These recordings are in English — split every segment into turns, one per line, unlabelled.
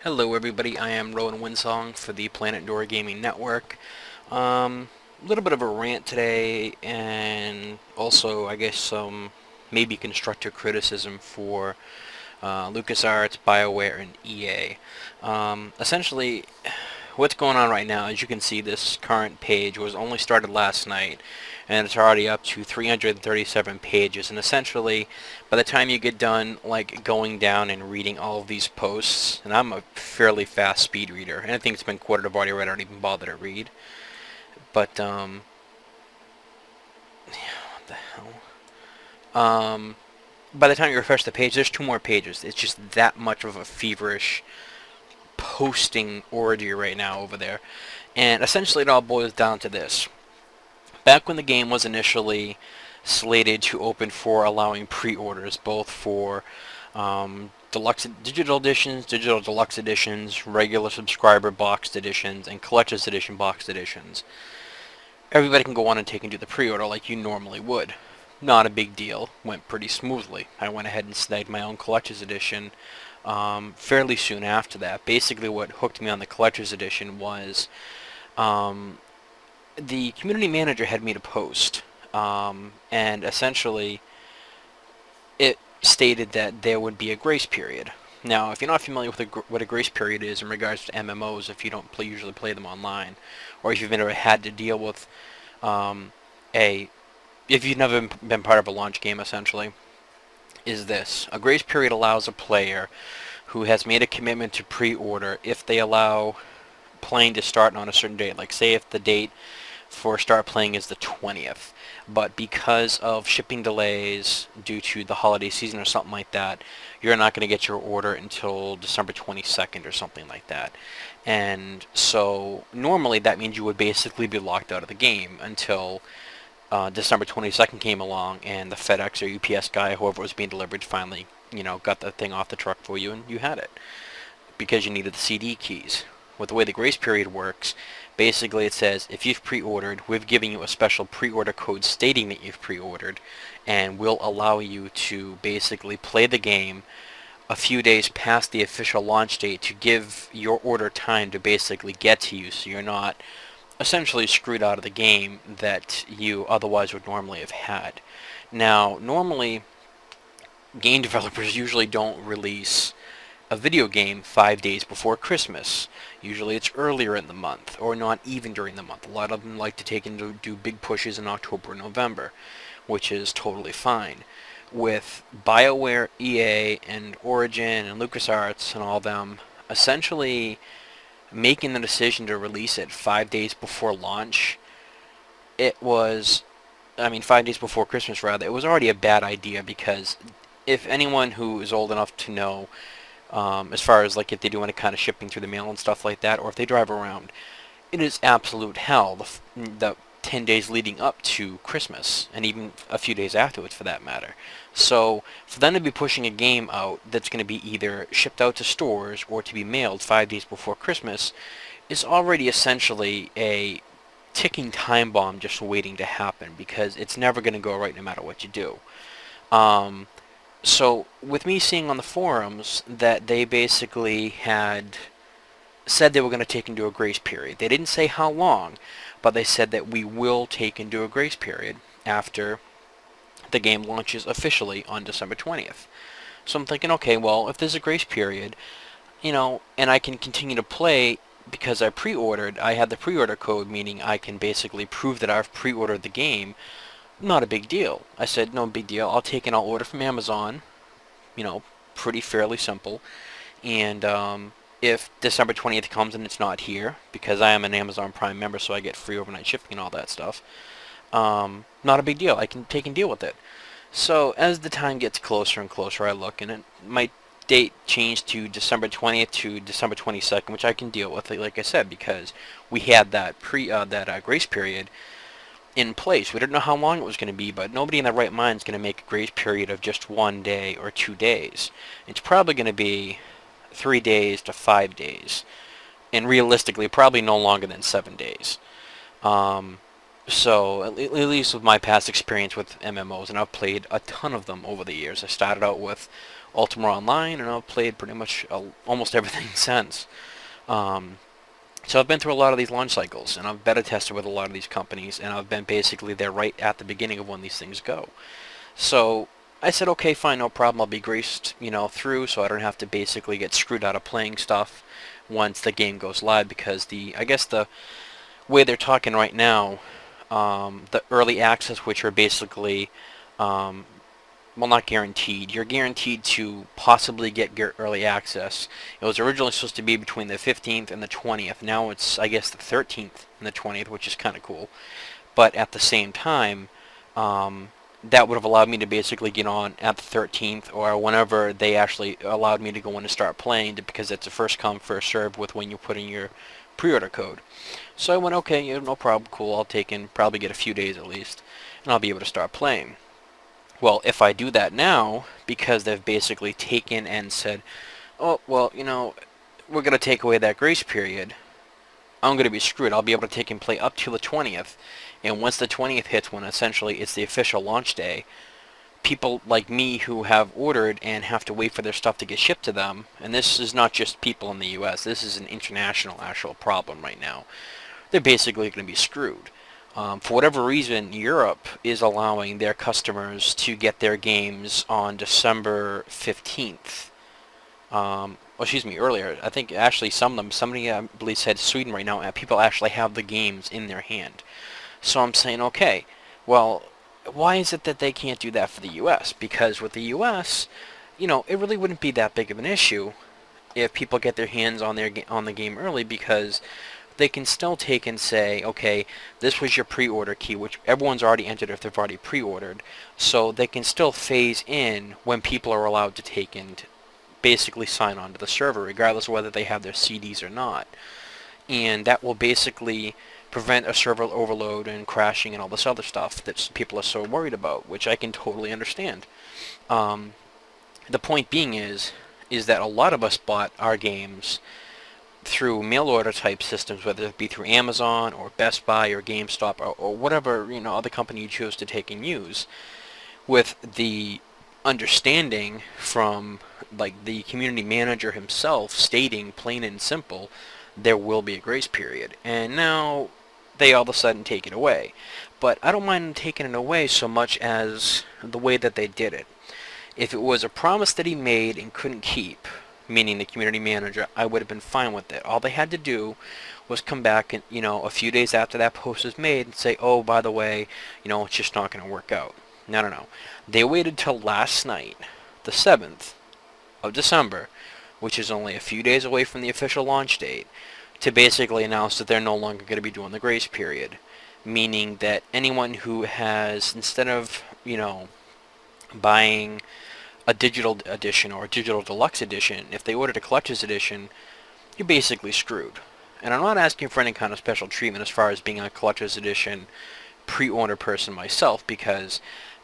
Hello everybody, I am Rowan Winsong for the Planet Door Gaming Network. A little bit of a rant today, and also I guess some maybe constructive criticism for LucasArts, Bioware, and EA. Essentially, what's going on right now, as you can see, this current page was only started last night, and it's already up to 337 pages, and essentially, by the time you get done, like, going down and reading all of these posts, and I'm a fairly fast speed reader, anything that's been quoted I've already read, I don't even bother to read, but, what the hell? By the time you refresh the page, there's 2 more pages. It's just that much of a feverish posting orgy right now over there. And essentially it all boils down to this. Back when the game was initially slated to open for allowing pre-orders, both for deluxe digital editions, digital deluxe editions, regular subscriber boxed editions, and collector's edition boxed editions, everybody can go on and take and do the pre-order like you normally would. Not a big deal. Went pretty smoothly. I went ahead and snagged my own collector's edition fairly soon after that. Basically what hooked me on the collector's edition was the community manager had made a post, and essentially it stated that there would be a grace period. Now, if you're not familiar with what a grace period is in regards to MMOs, if you don't usually play them online, or if you've never had to deal with a if you've never been part of a launch game, essentially, is this. A grace period allows a player who has made a commitment to pre-order, if they allow playing to start on a certain date. Like, say if the date for start playing is the 20th, but because of shipping delays due to the holiday season or something like that, you're not going to get your order until December 22nd or something like that. And so normally that means you would basically be locked out of the game until December 22nd came along, and the FedEx or UPS guy, whoever was being delivered, finally, got the thing off the truck for you, and you had it because you needed the CD keys. With the way the grace period works, basically it says if you've pre-ordered, we're giving you a special pre-order code stating that you've pre-ordered, and we'll allow you to basically play the game a few days past the official launch date to give your order time to basically get to you, so you're not essentially screwed out of the game that you otherwise would normally have had. Now, normally, game developers usually don't release a video game 5 days before Christmas. Usually it's earlier in the month, or not even during the month. A lot of them like to take and do big pushes in October and November, which is totally fine. With Bioware, EA, and Origin, and LucasArts, and all them, essentially making the decision to release it 5 days before launch, it was, 5 days before Christmas rather, it was already a bad idea, because if anyone who is old enough to know, as far as like if they do any kind of shipping through the mail and stuff like that, or if they drive around, it is absolute hell the 10 days leading up to Christmas, and even a few days afterwards for that matter. So for them to be pushing a game out that's going to be either shipped out to stores or to be mailed 5 days before Christmas is already essentially a ticking time bomb just waiting to happen, because it's never going to go right no matter what you do. So with me seeing on the forums that they basically had said they were going to take into a grace period. They didn't say how long, but they said that we will take into a grace period after the game launches officially on December 20th. So I'm thinking, okay, well, if there's a grace period, and I can continue to play because I pre-ordered, I had the pre-order code, meaning I can basically prove that I've pre-ordered the game, not a big deal. I said, no big deal, I'll take and I'll order from Amazon, pretty fairly simple, and if December 20th comes and it's not here, because I am an Amazon Prime member, so I get free overnight shipping and all that stuff, not a big deal. I can take and deal with it. So as the time gets closer and closer, I look, and my date changed to December 20th to December 22nd, which I can deal with, like I said, because we had that grace period in place. We didn't know how long it was going to be, but nobody in their right mind is going to make a grace period of just 1 day or 2 days. It's probably going to be 3 days to 5 days, and realistically probably no longer than 7 days. So at least with my past experience with MMOs, and I've played a ton of them over the years. I started out with Ultima Online, and I've played pretty much almost everything since. Um, so I've been through a lot of these launch cycles, and I've beta tested with a lot of these companies, and I've been basically there right at the beginning of when these things go. So I said, okay, fine, no problem. I'll be graced, through, so I don't have to basically get screwed out of playing stuff once the game goes live, because I guess the way they're talking right now, the early access, which are basically, well, not guaranteed. You're guaranteed to possibly get early access. It was originally supposed to be between the 15th and the 20th. Now it's, I guess, the 13th and the 20th, which is kind of cool. But at the same time, that would have allowed me to basically get on at the 13th or whenever they actually allowed me to go in and start playing, because it's a first come, first serve with when you put in your pre-order code. So I went, okay, no problem, cool, I'll take in, probably get a few days at least, and I'll be able to start playing. Well, if I do that now, because they've basically taken and said, oh, well, we're going to take away that grace period, I'm going to be screwed. I'll be able to take and play up to the 20th, and once the 20th hits, when essentially it's the official launch day, people like me who have ordered and have to wait for their stuff to get shipped to them, and this is not just people in the US, this is an international actual problem right now, they're basically going to be screwed. For whatever reason, Europe is allowing their customers to get their games on December 15th. Excuse me, earlier. I think actually some of them, somebody I believe said Sweden right now, people actually have the games in their hand. So I'm saying, okay, well, why is it that they can't do that for the US? Because with the US, it really wouldn't be that big of an issue if people get their hands on the game early, because they can still take and say, okay, this was your pre-order key, which everyone's already entered if they've already pre-ordered, so they can still phase in when people are allowed to take and basically sign on to the server, regardless of whether they have their CDs or not. And that will basically prevent a server overload and crashing and all this other stuff that people are so worried about, which I can totally understand. The point being is that a lot of us bought our games through mail order type systems, whether it be through Amazon or Best Buy or GameStop or whatever other company you choose to take and use, with the understanding from like the community manager himself stating plain and simple there will be a grace period, and now they all of a sudden take it away. But I don't mind them taking it away so much as the way that they did it. If it was a promise that he made and couldn't keep, meaning the community manager, I would have been fine with it. All they had to do was come back and, a few days after that post was made and say, oh, by the way, it's just not going to work out. No. They waited till last night, the 7th of December, which is only a few days away from the official launch date, to basically announce that they're no longer going to be doing the grace period. Meaning that anyone who has, instead of, buying a digital edition or a digital deluxe edition, if they ordered a collector's edition, you're basically screwed. And I'm not asking for any kind of special treatment as far as being a collector's edition pre-order person myself, because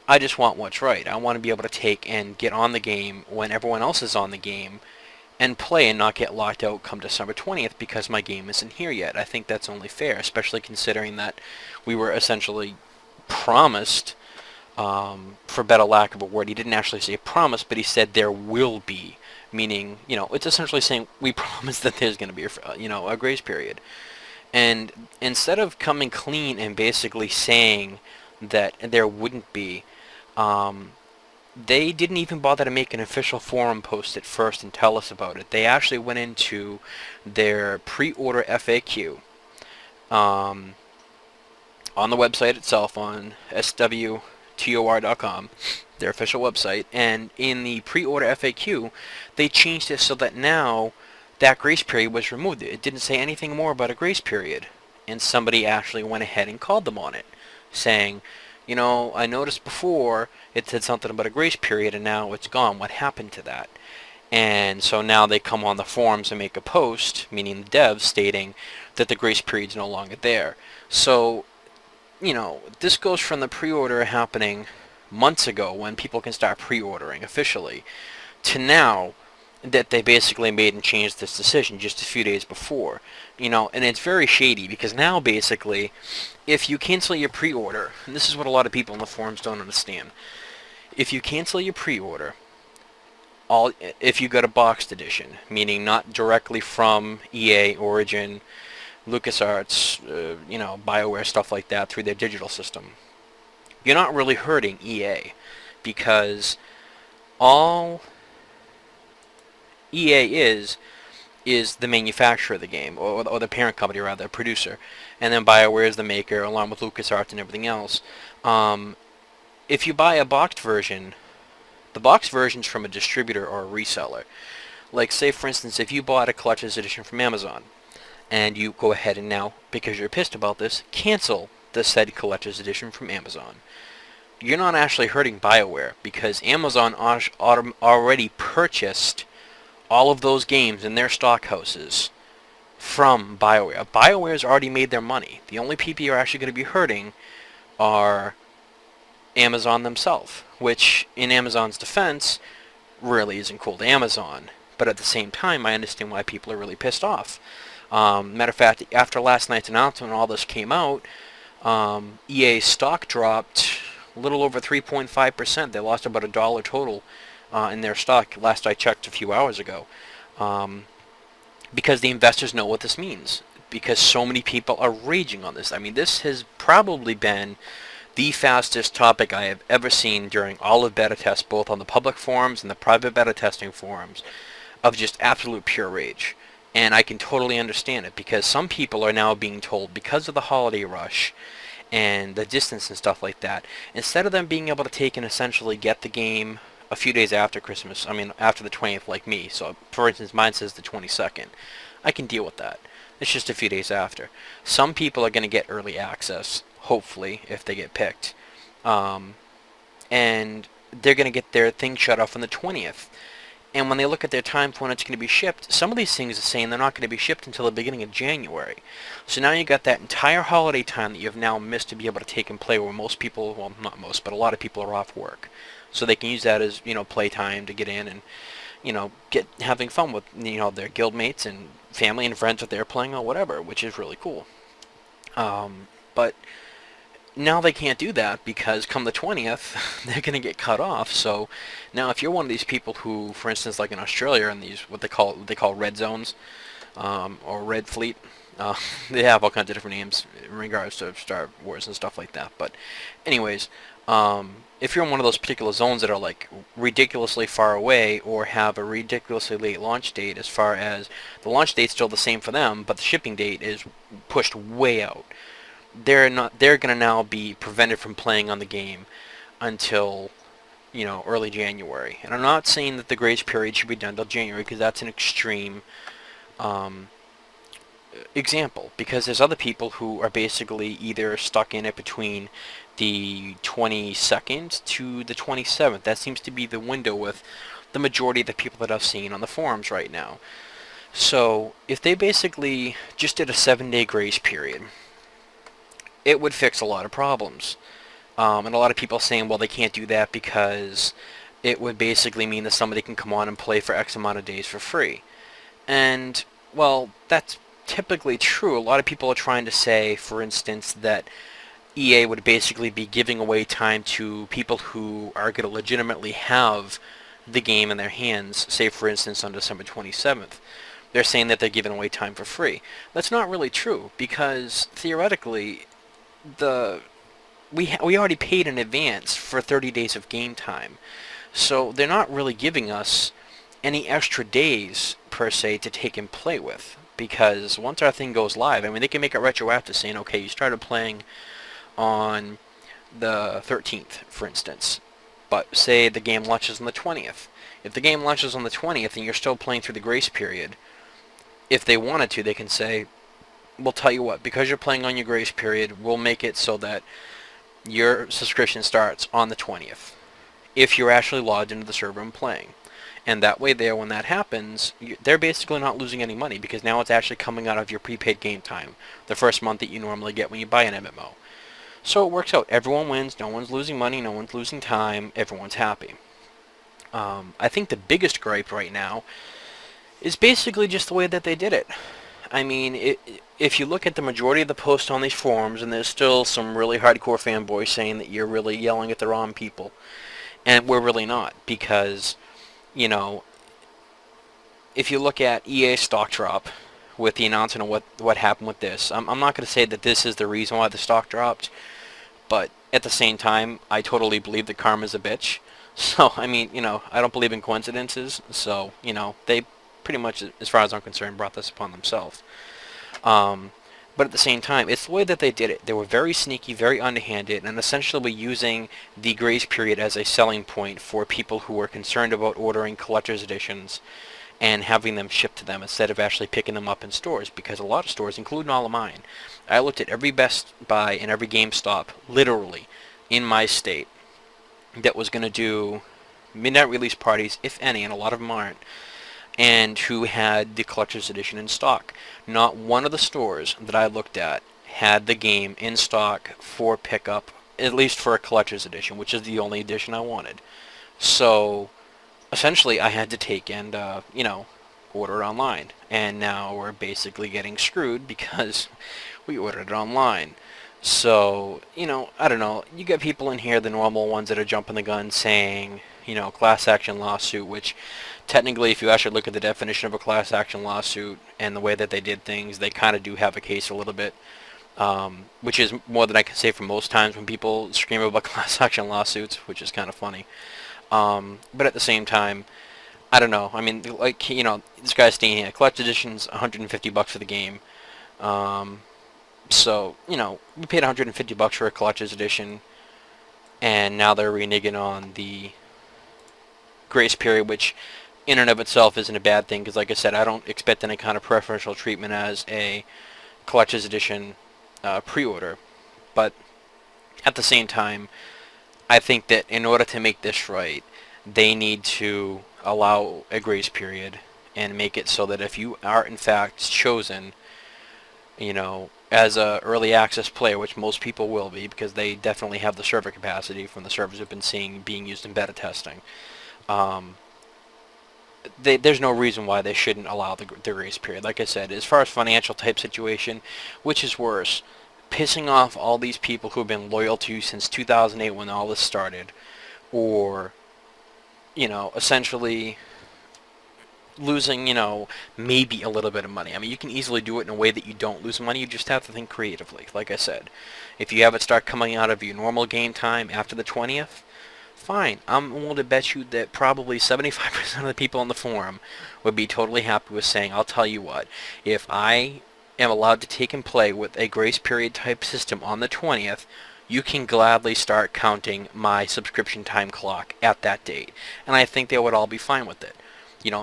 I just want what's right. I want to be able to take and get on the game when everyone else is on the game and play and not get locked out come December 20th because my game isn't here yet. I think that's only fair, especially considering that we were essentially promised, for better lack of a word, he didn't actually say promise, but he said there will be, meaning, it's essentially saying we promise that there's going to be a grace period. And instead of coming clean and basically saying that there wouldn't be, they didn't even bother to make an official forum post at first and tell us about it. They actually went into their pre-order FAQ on the website itself, on SWTOR.com, their official website, and in the pre-order FAQ, they changed it so that now that grace period was removed. It didn't say anything more about a grace period, and somebody actually went ahead and called them on it, saying, I noticed before it said something about a grace period and now it's gone. What happened to that? And so now they come on the forums and make a post, meaning the devs, stating that the grace period's no longer there. So, this goes from the pre-order happening months ago when people can start pre-ordering officially, to now that they basically made and changed this decision just a few days before. And it's very shady, because now basically, if you cancel your pre-order, and this is what a lot of people in the forums don't understand, if you cancel your pre-order, all if you got a boxed edition, meaning not directly from EA, Origin, LucasArts, Bioware, stuff like that through their digital system, you're not really hurting EA, because all EA is the manufacturer of the game, or the parent company, rather, producer, and then BioWare is the maker, along with LucasArts and everything else. If you buy a boxed version, the boxed version's from a distributor or a reseller. Like, say, for instance, if you bought a collector's edition from Amazon, and you go ahead and now, because you're pissed about this, cancel the said collector's edition from Amazon, you're not actually hurting BioWare, because Amazon already purchased all of those games in their stock houses from BioWare. BioWare's already made their money. The only people you're actually going to be hurting are Amazon themselves, which, in Amazon's defense, really isn't cool to Amazon. But at the same time, I understand why people are really pissed off. Matter of fact, after last night's announcement and all this came out, EA's stock dropped a little over 3.5%. They lost about $1 total in their stock, last I checked a few hours ago, because the investors know what this means, because so many people are raging on this. I mean, this has probably been the fastest topic I have ever seen during all of beta tests, both on the public forums and the private beta testing forums, of just absolute pure rage. And I can totally understand it, because some people are now being told, because of the holiday rush and the distance and stuff like that, instead of them being able to take and essentially get the game a few days after Christmas, I mean after the 20th like me, so for instance mine says the 22nd, I can deal with that. It's just a few days after. Some people are going to get early access, hopefully, if they get picked, and they're going to get their thing shut off on the 20th. And when they look at their time for when it's going to be shipped, some of these things are saying they're not going to be shipped until the beginning of January. So now you got that entire holiday time that you've now missed to be able to take and play, where most people, well, not most, but a lot of people are off work. So they can use that as, play time to get in and, get having fun with, their guildmates and family and friends that they're playing or whatever, which is really cool. But now they can't do that, because come the 20th, they're going to get cut off. So now if you're one of these people who, for instance, like in Australia, in these what they call red zones, or red fleet, they have all kinds of different names in regards to Star Wars and stuff like that. But anyways, if you're in one of those particular zones that are like ridiculously far away, or have a ridiculously late launch date, as far as the launch date's still the same for them, but the shipping date is pushed way out, they're going to now be prevented from playing on the game until early January. And I'm not saying that the grace period should be done till January, because that's an extreme example, because there's other people who are basically either stuck in it between the 22nd to the 27th. That seems to be the window with the majority of the people that I've seen on the forums right now. So if they basically just did a 7-day grace period, it would fix a lot of problems. And a lot of people saying, well, they can't do that because it would basically mean that somebody can come on and play for X amount of days for free. And, well, that's typically true. A lot of people are trying to say, for instance, that EA would basically be giving away time to people who are going to legitimately have the game in their hands, say, for instance, on December 27th. They're saying that they're giving away time for free. That's not really true, because theoretically, we already paid in advance for 30 days of game time. So they're not really giving us any extra days, per se, to take and play with. Because once our thing goes live, I mean, they can make it retroactive, saying, okay, you started playing on the 13th, for instance, but say the game launches on the 20th. If the game launches on the 20th and you're still playing through the grace period, if they wanted to, they can say, we'll tell you what, because you're playing on your grace period, we'll make it so that your subscription starts on the 20th, if you're actually logged into the server and playing. And that way there, when that happens, they're basically not losing any money, because now it's actually coming out of your prepaid game time, the first month that you normally get when you buy an MMO. So it works out. Everyone wins, no one's losing money, no one's losing time, everyone's happy. I think the biggest gripe right now is basically just the way that they did it. I mean, if you look at the majority of the posts on these forums, and there's still some really hardcore fanboys saying that you're really yelling at the wrong people, and we're really not, because you know, if you look at EA stock drop with the announcement of what happened with this, I'm not going to say that this is the reason why the stock dropped, but at the same time, I totally believe that karma's a bitch. So, I mean, I don't believe in coincidences. So, they pretty much, as far as I'm concerned, brought this upon themselves. Um, but at the same time, it's the way that they did it. They were very sneaky, very underhanded, and essentially were using the grace period as a selling point for people who were concerned about ordering collector's editions and having them shipped to them instead of actually picking them up in stores, because a lot of stores, including all of mine, I looked at every Best Buy and every GameStop, literally, in my state, that was going to do midnight release parties, if any, and a lot of them aren't, and who had the collector's edition in stock. Not one of the stores that I looked at had the game in stock for pickup, at least for a collector's edition, which is the only edition I wanted. So essentially I had to take and, order it online. And now we're basically getting screwed because we ordered it online. So, I don't know. You get people in here, the normal ones that are jumping the gun saying, class action lawsuit, which technically if you actually look at the definition of a class action lawsuit and the way that they did things, they kind of do have a case a little bit. Which is more than I can say for most times when people scream about class action lawsuits, which is kind of funny. But at the same time, I don't know. I mean, like, this guy's staying here. Collector's edition's $150 for the game. So, we paid $150 for a collector's edition, and now they're reneging on the grace period, which in and of itself isn't a bad thing, because like I said, I don't expect any kind of preferential treatment as a collector's edition pre-order. But at the same time, I think that in order to make this right, they need to allow a grace period and make it so that if you are in fact chosen, as a early access player, which most people will be because they definitely have the server capacity from the servers we've been seeing being used in beta testing, there's no reason why they shouldn't allow the grace period. Like I said, as far as financial type situation, which is worse, pissing off all these people who have been loyal to you since 2008 when all this started, or essentially losing, maybe a little bit of money. I mean, you can easily do it in a way that you don't lose money. You just have to think creatively. Like I said, if you have it start coming out of your normal game time after the 20th, fine. I'm willing to bet you that probably 75% of the people on the forum would be totally happy with saying, I'll tell you what, if I am allowed to take and play with a grace period type system on the 20th, you can gladly start counting my subscription time clock at that date. And I think they would all be fine with it.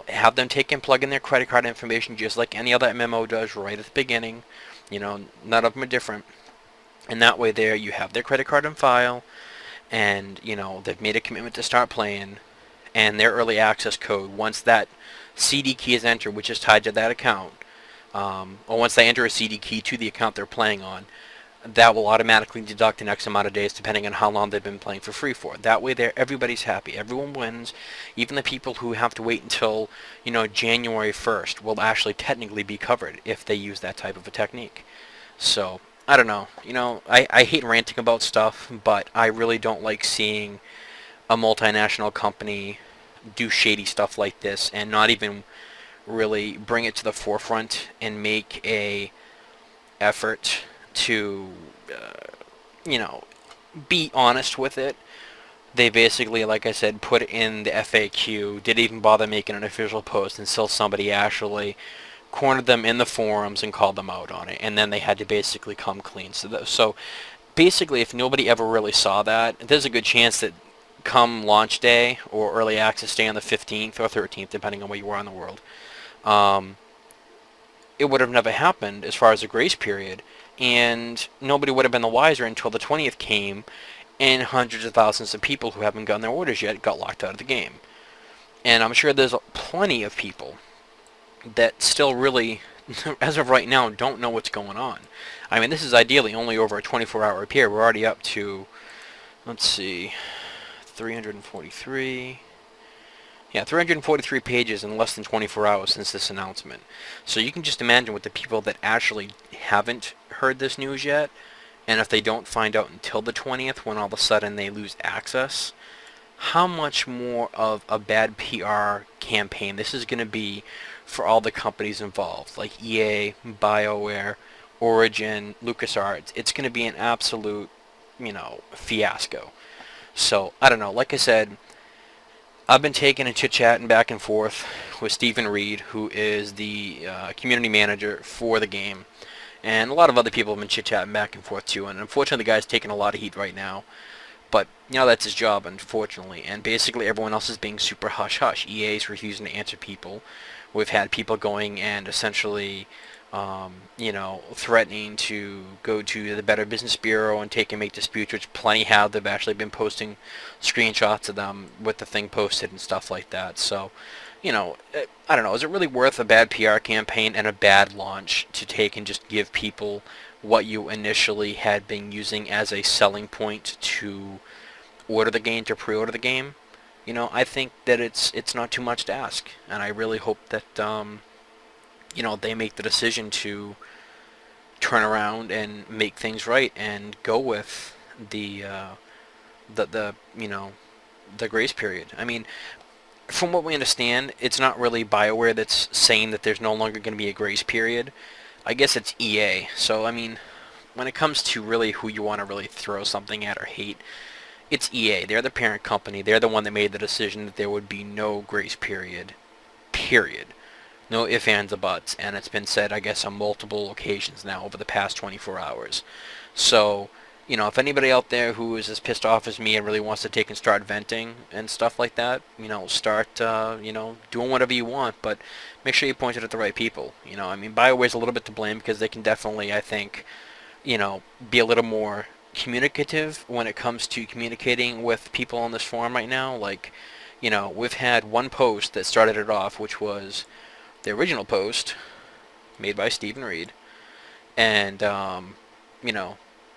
Have them take and plug in their credit card information just like any other MMO does right at the beginning. None of them are different. And that way there you have their credit card on file, and, they've made a commitment to start playing, and their early access code, once that CD key is entered, which is tied to that account, or once they enter a CD key to the account they're playing on, that will automatically deduct an X amount of days depending on how long they've been playing for free for. That way there, everybody's happy. Everyone wins. Even the people who have to wait until, January 1st will actually technically be covered if they use that type of a technique. So, I don't know. I hate ranting about stuff, but I really don't like seeing a multinational company do shady stuff like this and not even really bring it to the forefront and make a effort to, be honest with it. They basically, like I said, put it in the FAQ, didn't even bother making an official post until somebody actually cornered them in the forums and called them out on it, and then they had to basically come clean. So basically, if nobody ever really saw that, there's a good chance that come launch day or early access day on the 15th or 13th, depending on where you are in the world, it would have never happened as far as a grace period, and nobody would have been the wiser until the 20th came, and hundreds of thousands of people who haven't gotten their orders yet got locked out of the game. And I'm sure there's plenty of people that still really, as of right now, don't know what's going on. I mean, this is ideally only over a 24-hour period. We're already up to, let's see, 343... Yeah, 343 pages in less than 24 hours since this announcement. So you can just imagine with the people that actually haven't heard this news yet, and if they don't find out until the 20th when all of a sudden they lose access, how much more of a bad PR campaign this is going to be for all the companies involved, like EA, Bioware, Origin, LucasArts. It's going to be an absolute, fiasco. So, I don't know. Like I said, I've been taking and chit-chatting back and forth with Stephen Reed, who is the community manager for the game. And a lot of other people have been chit-chatting back and forth too. And unfortunately, the guy's taking a lot of heat right now. But, that's his job, unfortunately. And basically everyone else is being super hush-hush. EA's refusing to answer people. We've had people going and essentially, threatening to go to the Better Business Bureau and take and make disputes, which plenty have. They've actually been posting screenshots of them with the thing posted and stuff like that. So, I don't know. Is it really worth a bad PR campaign and a bad launch to take and just give people what you initially had been using as a selling point to order the game, to pre-order the game? I think that it's not too much to ask, and I really hope that they make the decision to turn around and make things right and go with the grace period. I mean, from what we understand, it's not really BioWare that's saying that there's no longer going to be a grace period. I guess it's EA. So, I mean, when it comes to really who you want to really throw something at or hate, it's EA. They're the parent company. They're the one that made the decision that there would be no grace period. Period. No ifs, ands, or buts. And it's been said, I guess, on multiple occasions now over the past 24 hours. So, if anybody out there who is as pissed off as me and really wants to take and start venting and stuff like that, start, doing whatever you want, but make sure you point it at the right people. I mean, BioWare's a little bit to blame because they can definitely, I think, be a little more communicative when it comes to communicating with people on this forum right now. Like, we've had one post that started it off, which was the original post made by Stephen Reed, and,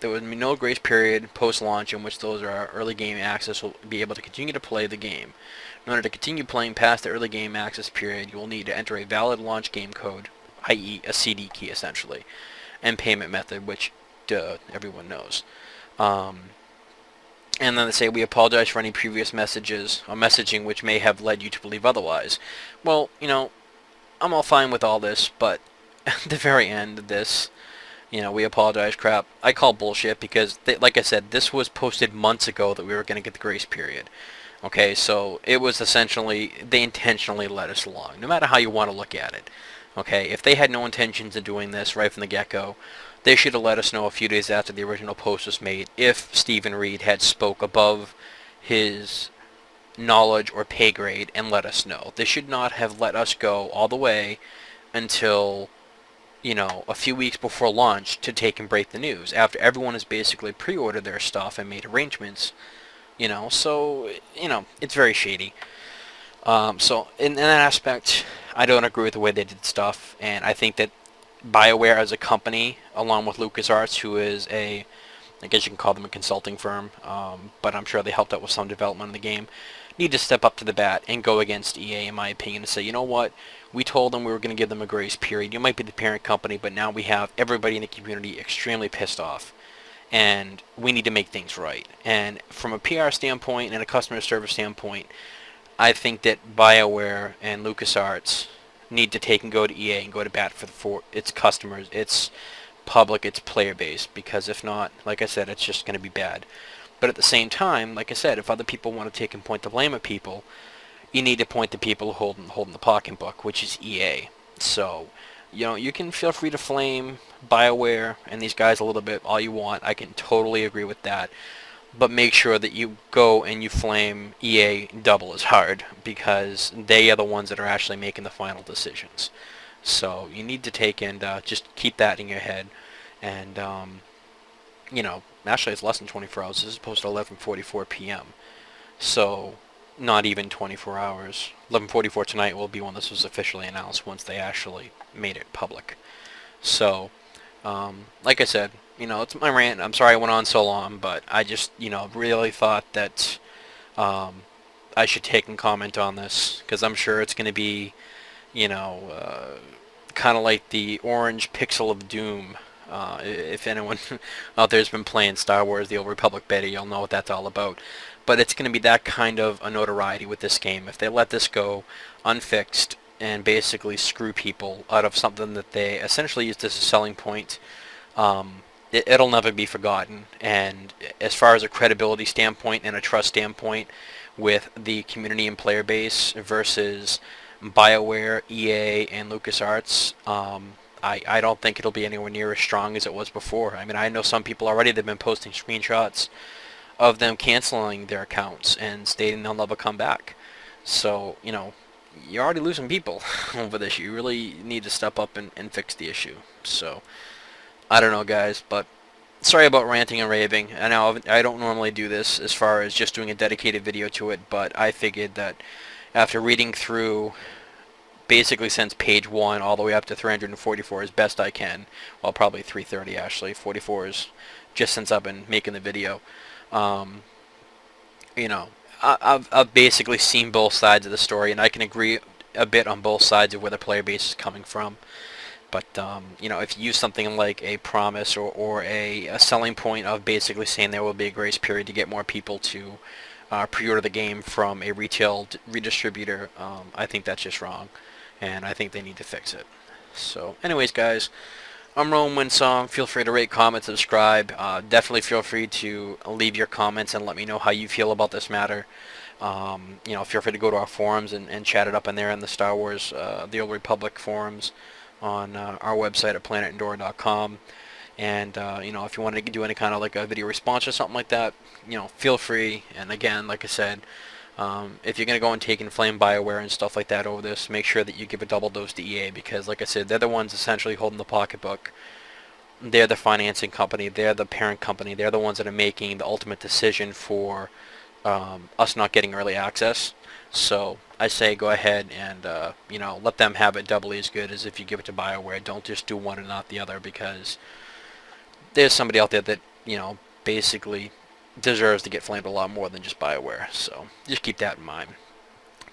there would be no grace period post-launch in which those are early game access will be able to continue to play the game. In order to continue playing past the early game access period, you will need to enter a valid launch game code, i.e. a CD key essentially, and payment method, which, everyone knows. And then they say, we apologize for any previous messages or messaging which may have led you to believe otherwise. Well, I'm all fine with all this, but at the very end of this, we apologize crap, I call bullshit because, like I said, this was posted months ago that we were going to get the grace period. Okay, so it was essentially, they intentionally led us along, no matter how you want to look at it. Okay, if they had no intentions of doing this right from the get-go, they should have let us know a few days after the original post was made if Stephen Reed had spoke above his knowledge or pay grade and let us know. They should not have let us go all the way until, a few weeks before launch to take and break the news, after everyone has basically pre-ordered their stuff and made arrangements, so, it's very shady. So, in that aspect, I don't agree with the way they did stuff, and I think that BioWare as a company, along with LucasArts, who is I guess you can call them a consulting firm, but I'm sure they helped out with some development in the game, need to step up to the bat and go against EA, in my opinion, and say, you know what, we told them we were going to give them a grace period. You might be the parent company, but now we have everybody in the community extremely pissed off, and we need to make things right. And from a PR standpoint and a customer service standpoint, I think that BioWare and LucasArts need to take and go to EA and go to bat for its customers, its public, its player base, because if not, like I said, it's just going to be bad. But at the same time, like I said, if other people want to take and point the blame at people, you need to point the people holding the pocketbook, which is EA. So, you can feel free to flame BioWare and these guys a little bit all you want. I can totally agree with that. But make sure that you go and you flame EA double as hard, because they are the ones that are actually making the final decisions. So you need to take and just keep that in your head. And, actually it's less than 24 hours. This is posted at 11:44 p.m. So not even 24 hours. 11:44 tonight will be when this was officially announced, once they actually made it public. So, like I said, it's my rant. I'm sorry I went on so long, but I just, really thought that I should take and comment on this, because I'm sure it's going to be, kind of like the orange pixel of doom. If anyone out there has been playing Star Wars: The Old Republic beta, you'll know what that's all about. but it's going to be that kind of a notoriety with this game. If they let this go unfixed and basically screw people out of something that they essentially used as a selling point, it'll never be forgotten. And as far as a credibility standpoint and a trust standpoint with the community and player base versus Bioware, EA, and LucasArts, I don't think it'll be anywhere near as strong as it was before. I mean, I know some people already that have been posting screenshots of them canceling their accounts and stating they'll never come back. So, you know, you're already losing people over this. You really need to step up and fix the issue. So, I don't know, guys, but sorry about ranting and raving. I know I don't normally do this as far as just doing a dedicated video to it, but I figured that after reading through basically since page 1 all the way up to 344 as best I can, well, probably 330 actually, 44 is just since I've been making the video. You know, I've basically seen both sides of the story, and I can agree a bit on both sides of where the player base is coming from. But, you know, if you use something like a promise or a selling point of basically saying there will be a grace period to get more people to pre-order the game from a retail redistributor, I think that's just wrong, and I think they need to fix it. So, anyways, guys, I'm Rowan Winsong. Feel free to rate, comment, subscribe. Definitely feel free to leave your comments and let me know how you feel about this matter. You know, feel free to go to our forums and chat it up in there in the Star Wars, the Old Republic forums on our website at planetandora.com. And, you know, if you want to do any kind of like a video response or something like that, you know, feel free. And again, like I said, if you're going to go and take and flame Bioware and stuff like that over this, make sure that you give a double dose to EA, because like I said, they're the ones essentially holding the pocketbook. They're the financing company. They're the parent company. They're the ones that are making the ultimate decision for us not getting early access. So I say go ahead and, you know, let them have it doubly as good as if you give it to Bioware. Don't just do one and not the other, because there's somebody out there that, you know, basically deserves to get flamed a lot more than just Bioware. So just keep that in mind.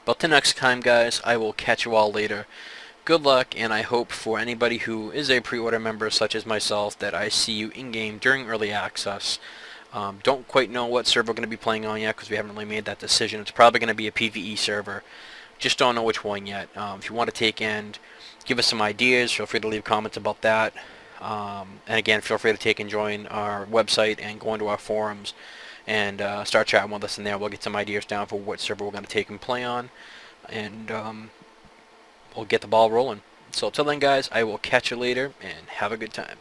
But till next time, guys, I will catch you all later. Good luck, and I hope for anybody who is a pre-order member such as myself that I see you in-game during early access. Don't quite know what server we're going to be playing on yet, because we haven't really made that decision. It's probably going to be a PvE server. Just don't know which one yet. If you want to take and give us some ideas, feel free to leave comments about that. And again, feel free to take and join our website and go into our forums and start chatting with us in there. We'll get some ideas down for what server we're going to take and play on, and we'll get the ball rolling. So till then, guys, I will catch you later, and have a good time.